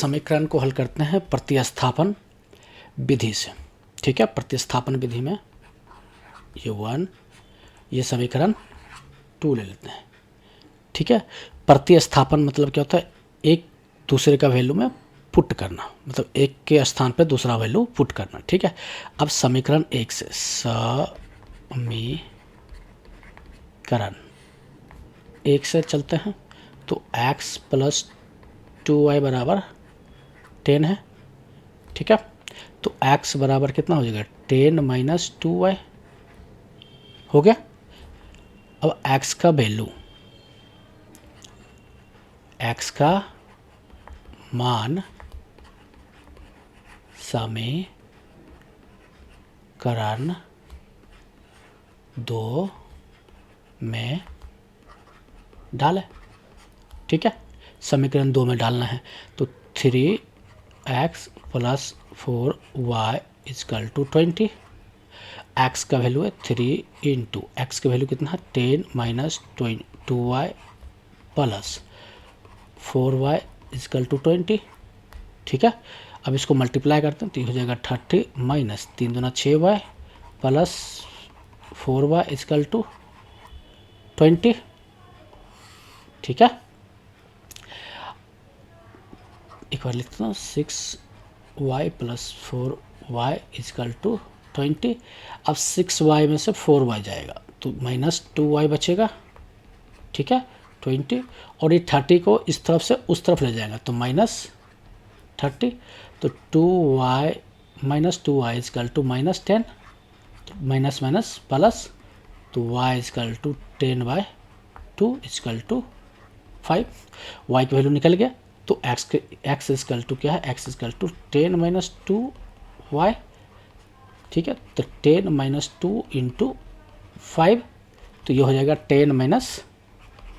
समीकरण को हल करते हैं प्रतिस्थापन विधि से। ठीक है, प्रतिस्थापन विधि में ये 1, ये समीकरण 2 ले लेते हैं। ठीक है, प्रतिस्थापन मतलब क्या होता है, एक दूसरे का वैल्यू में पुट करना, मतलब एक के स्थान पर दूसरा वैल्यू पुट करना। ठीक है, अब समीकरण 1 से समीकरण 1 से चलते हैं तो x प्लस 2y बराबर 10 है। ठीक है, तो x बराबर कितना हो जाएगा, 10 माइनस 2y हो गया। अब x का वैल्यू, x का मान समीकरण 2 में डालें। ठीक है, समीकरण 2 में डालना है तो 3x plus 4y equal to 20। x का वैल्यू है 3 इंटू एक्स का वैल्यू कितना है 10 minus 2y plus 4y equal to 20। ठीक है, अब इसको मल्टीप्लाई करते हैं तो ये हो जाएगा 30 माइनस 3 दूना 6y plus 4y equal to 20। ठीक है, एक बार लिखता हूँ 6y plus 4y equal to 20। अब 6y में से 4y जाएगा तो माइनस 2y बचेगा। ठीक है, 20, और ये 30 को इस तरफ से उस तरफ ले जाएगा तो माइनस 30, तो 2y minus 2y equal to minus 10, minus minus plus, तो y equal to 10/2 equal to 5। y की वैल्यू निकल गया तो x इजकल टू क्या है, x equal to 10 minus 2y। ठीक है, तो 10 माइनस 2 इंटू 5, तो ये हो जाएगा 10 माइनस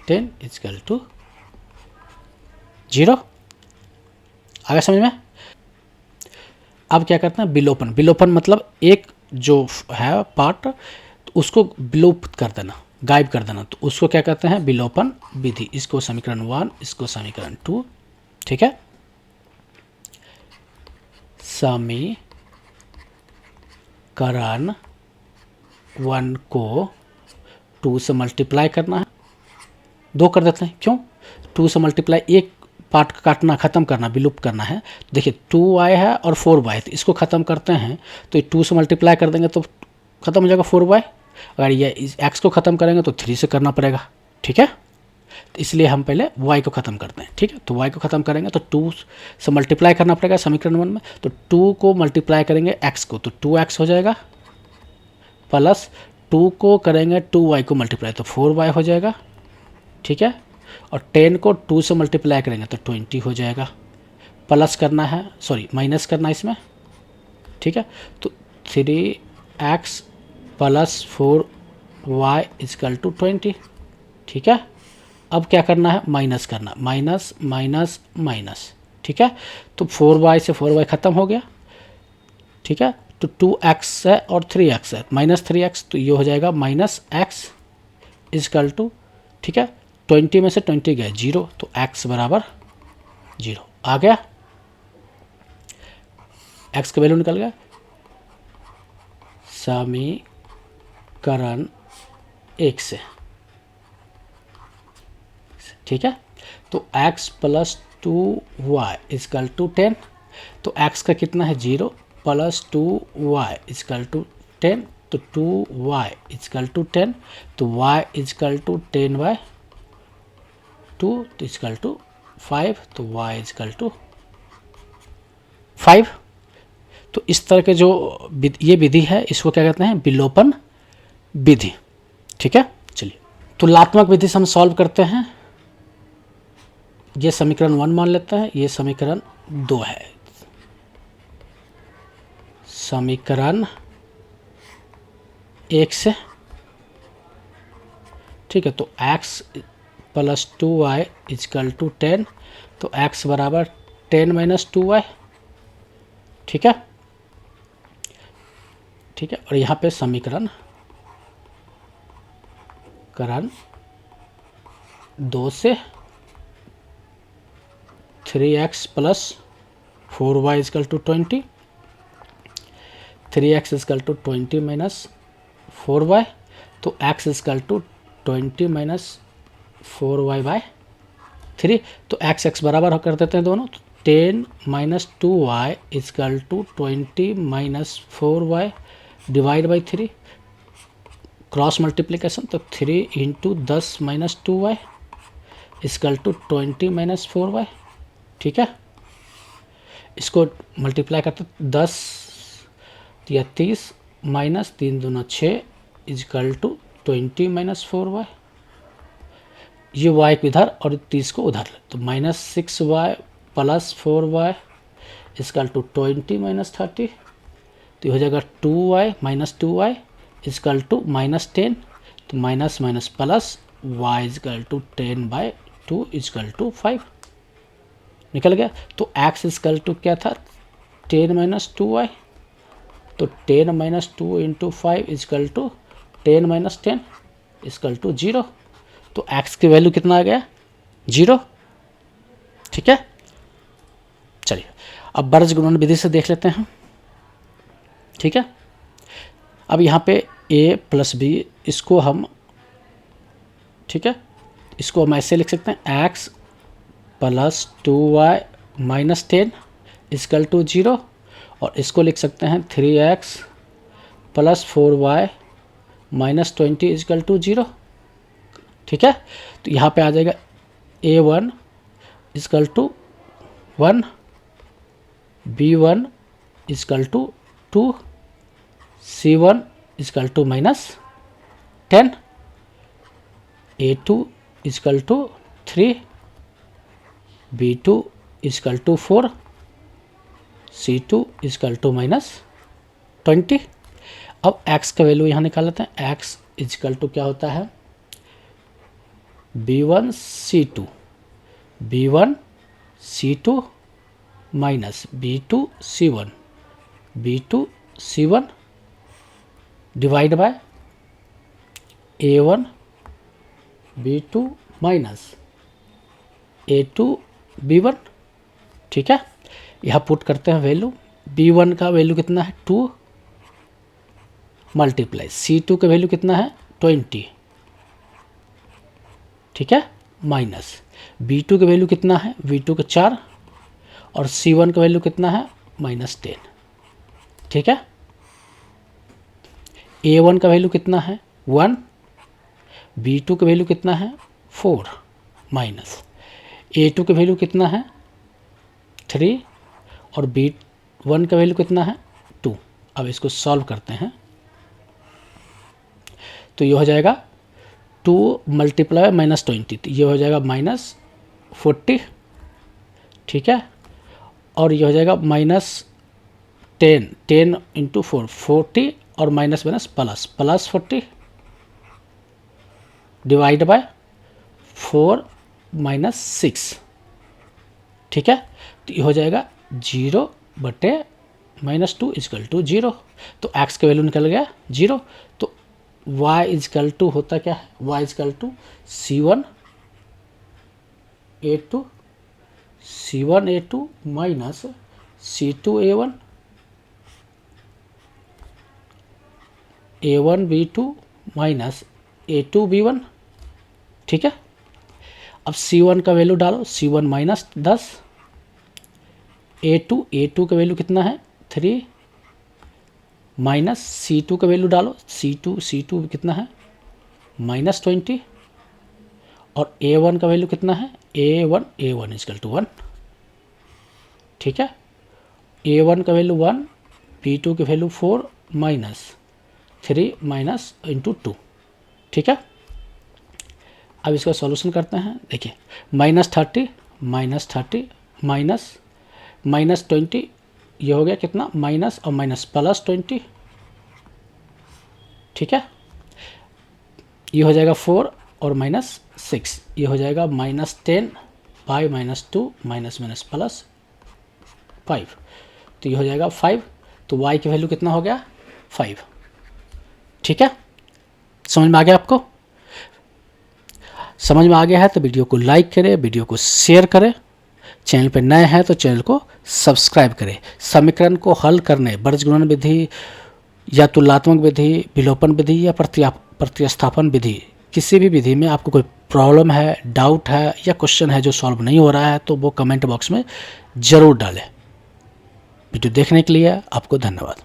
10 इजकल टू 0। आ गया समझ में। अब क्या करते हैं, विलोपन। विलोपन मतलब एक जो है पार्ट तो उसको विलोपित कर देना, गायब कर देना, तो उसको क्या कहते हैं, विलोपन विधि। इसको समीकरण 1, इसको समीकरण 2। ठीक है, समीकरण 1 को 2 से मल्टीप्लाई करना है, 2 कर देते हैं। क्यों, 2 से मल्टीप्लाई, एक पार्ट काटना, खत्म करना, विलुप्त करना है। देखिए 2y है और 4y, तो इसको ख़त्म करते हैं तो ये 2 से मल्टीप्लाई कर देंगे तो ख़त्म हो जाएगा 4y। अगर ये इस x को ख़त्म करेंगे तो 3 से करना पड़ेगा। ठीक है, तो इसलिए हम पहले y को ख़त्म करते हैं। ठीक है, तो y को ख़त्म करेंगे तो 2 से मल्टीप्लाई करना पड़ेगा समीकरण 1 में, तो 2 को मल्टीप्लाई करेंगे x को तो 2x हो जाएगा, प्लस 2 को करेंगे 2y को मल्टीप्लाई तो 4y हो जाएगा। ठीक है, और 10 को 2 से मल्टीप्लाई करेंगे तो 20 हो जाएगा, प्लस करना है, सॉरी माइनस करना है इसमें। ठीक है, तो 3x plus 4y equal to 20। ठीक है, अब क्या करना है, माइनस करना, माइनस माइनस माइनस। ठीक है, तो 4y से 4y ख़त्म हो गया। ठीक है, तो 2x है और 3x है, माइनस 3x, तो ये हो जाएगा माइनस x इजकल टू, ठीक है, 20 में से 20 गए 0, तो x बराबर 0 आ गया। x का वैल्यू निकल गया। समीकरण 1 से, ठीक है, तो x plus 2y equal to 10, तो x का कितना है 0, प्लस 2y इजकल टू 10, तो 2y इजकल टू 10, तो y इजकल टू 10/2, तो इजकल टू 5, तो y इजकल टू 5। तो इस तरह के जो ये विधि है इसको क्या कहते हैं, विलोपन विधि। ठीक है, चलिए तुलनात्मक विधि से हम सॉल्व करते हैं। ये समीकरण 1 मान लेते हैं, ये समीकरण 2 है। समीकरण 1 से, ठीक है, तो x plus 2y equal to 10, तो x बराबर 10 माइनस 2y। ठीक है, ठीक है, और यहाँ पे समीकरण 2 से 3x plus 4y equal to 20, 3x equal to 20 minus 4y, तो x equal to 20 minus 4y by 3, तो x बराबर कर देते हैं दोनों, तो 10 minus 2y equal to 20 minus 4y divide by 3, cross multiplication, तो 3 into 10 minus 2y equal to 20 minus 4y। ठीक है, इसको मल्टीप्लाई करते 10 या 30 माइनस 3 दूना 6 इजकल टू 20 माइनस 4y, ये y को इधर और 30 को उधर, तो minus 6y plus 4y equal to 20 minus 30, तो ये हो जाएगा 2y minus 2y equal to minus 10, तो minus minus plus y equal to 10 by 2 equal to 5 निकल गया। तो x इजकल टू क्या था 10 माइनस 2y, तो 10 minus 2 into 5 equal to 10 minus 10 equal to 0, तो x की वैल्यू कितना आ गया 0। ठीक है, चलिए अब बर्ज गुणन विधि से देख लेते हैं। ठीक है, अब यहाँ पे a प्लस बी, इसको हम, ठीक है, इसको हम ऐसे लिख सकते हैं x plus 2y minus 10 equal to 0, और इसको लिख सकते हैं 3x plus 4y minus 20 is equal to 0। ठीक है, तो यहाँ पे आ जाएगा a1 equal to 1, b1 equal to 2, c1 equal to minus 10, a2 equal to 3, b2 equal to 4, c2 equal to minus 20। अब x का वैल्यू यहाँ निकाल लेते हैं, x इजकल टू क्या होता है b1 c2, b1 c2 minus b2 c1, b2 c1 divide by a1 b2 minus a2 b1। ठीक है, यहाँ पुट करते हैं वैल्यू, b1 का वैल्यू कितना है 2 मल्टीप्लाई c2 का वैल्यू कितना है 20। ठीक है, माइनस b2 का वैल्यू कितना है v2 का 4, और c1 का वैल्यू कितना है माइनस 10। ठीक है, a1 का वैल्यू कितना है 1, b2 का वैल्यू कितना है 4 माइनस a2 का वैल्यू कितना है 3, और b1 का वैल्यू कितना है 2। अब इसको सॉल्व करते हैं, तो ये हो जाएगा 2 मल्टीप्लाई माइनस 20, तो ये हो जाएगा माइनस 40। ठीक है, और ये हो जाएगा माइनस 10, 10 इंटू 4 40, और minus minus plus plus 40 divide by 4 minus 6। ठीक है, तो ये हो जाएगा 0 बटे माइनस 2 इजकल टू 0, तो x का वैल्यू निकल गया 0। तो y इजकल टू होता क्या है, y equal to c1 a2 c1 a2 minus c2 a1 a1 b2 minus a2 b1। ठीक है, अब c1 का वैल्यू डालो, c1 माइनस 10, a2 का वैल्यू कितना है 3 माइनस c2 का वैल्यू डालो, c2 कितना है माइनस 20, और a1 का वैल्यू कितना है a1 इजकल टू 1। ठीक है, a1 का वैल्यू 1, b2 की वैल्यू 4 माइनस 3 माइनस इंटू 2। ठीक है, अब इसका सॉल्यूशन करते हैं। देखिए माइनस 30 माइनस 20, ये हो गया कितना माइनस और माइनस प्लस 20। ठीक है, ये हो जाएगा 4 और माइनस 6, ये हो जाएगा minus 10 by minus 2 minus minus plus 5, तो ये हो जाएगा 5। तो y की वैल्यू कितना हो गया 5। ठीक है, समझ में आ गया आपको? समझ में आ गया है तो वीडियो को लाइक करें, वीडियो को शेयर करें, चैनल पर नए हैं तो चैनल को सब्सक्राइब करें। समीकरण को हल करने बीजगणन विधि या तुलनात्मक विधि, विलोपन विधि या प्रतिस्थापन विधि, किसी भी विधि में आपको कोई प्रॉब्लम है, डाउट है या क्वेश्चन है जो सॉल्व नहीं हो रहा है तो वो कमेंट बॉक्स में ज़रूर डालें। वीडियो देखने के लिए आपको धन्यवाद।